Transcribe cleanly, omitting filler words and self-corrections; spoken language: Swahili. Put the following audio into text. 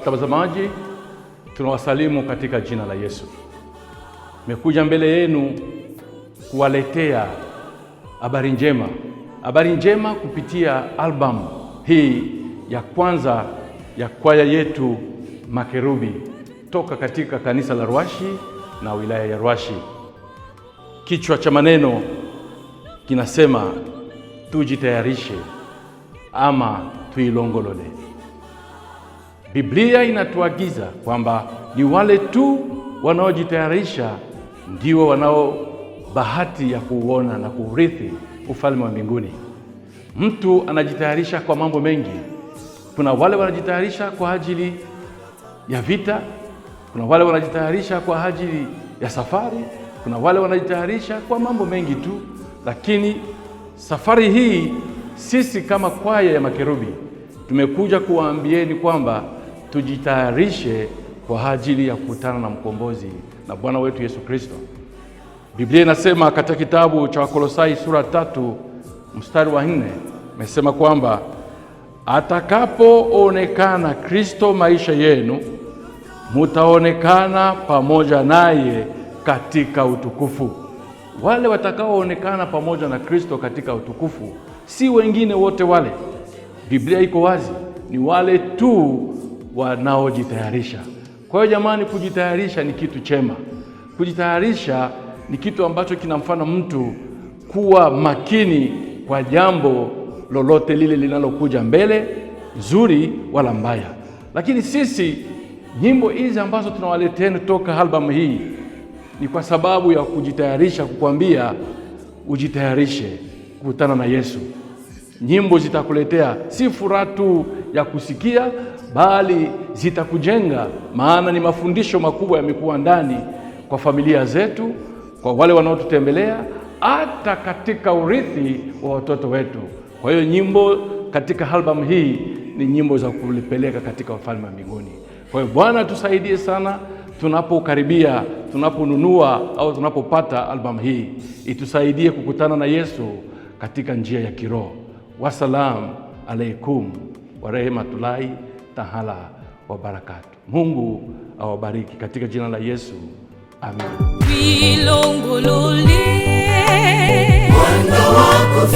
watazamaji, tunawasalimu katika jina la Yesu. Nimekuja mbele yenu kuwaletea habari njema kupitia album hii ya kwanza ya kwaya yetu Makerubi toka katika kanisa la Rwashi na wilaya ya Rwashi. Kichwa cha maneno kinasema tujitayarishe ama tuilongolole. Biblia inatuagiza kwamba ni wale tu wanaojitayarisha ndio wanao bahati ya kuuona na kuurithi ufalme wa mbinguni. Mtu anajitayarisha kwa mambo mengi. Kuna wale wanajitayarisha kwa ajili ya vita, kuna wale wanajitayarisha kwa ajili ya safari, kuna wale wanajitayarisha kwa mambo mengi tu. Lakini safari hii sisi kama kwaya ya Makerubi tumekuja kuwaambieni kwamba tujitayarishe kwa ajili ya kukutana na mkombozi na Bwana wetu Yesu Kristo. Biblia inasema katika kitabu cha Wakolosai sura 3 mstari wa 4, imesema kwamba atakapoonekana Kristo maisha yenu, mutaonekana pamoja naye katika utukufu. Wale watakaoonekana pamoja na Kristo katika utukufu si wengine wote wale. Biblia iko wazi, ni wale tu wanaojitayarisha. Kwa hiyo jamani, kujitayarisha ni kitu chema. Kujitayarisha ni kitu ambacho kinamfanya mtu kuwa makini kwa jambo lolote lile linalokuja mbele, nzuri wala mbaya. Lakini sisi nyimbo hizi ambazo tunawaletea toka album hii ni kwa sababu ya kujitayarisha, kukwambia ujitayarishe kukutana na Yesu. Nyimbo zitakuletea si furaha tu ya kusikia, bali zitakujenga, maana ni mafundisho makubwa yamekuwa ndani kwa familia zetu, kwa wale wanaotutembelea, hata katika urithi wa watoto wetu. Kwa hiyo nyimbo katika album hii ni nyimbo za kulipeleka katika ufalme wa mbinguni. Kwa hiyo Bwana tusaidie sana tunapokaribia, tunaponunua au tunapopata album hii, itusaidie kukutana na Yesu katika njia ya kiroho. Wasalamu alaikum wa rahmatullahi taala wa barakatuh. Mungu awabariki katika jina la Yesu. Amen. Wilongolole, Bwana wako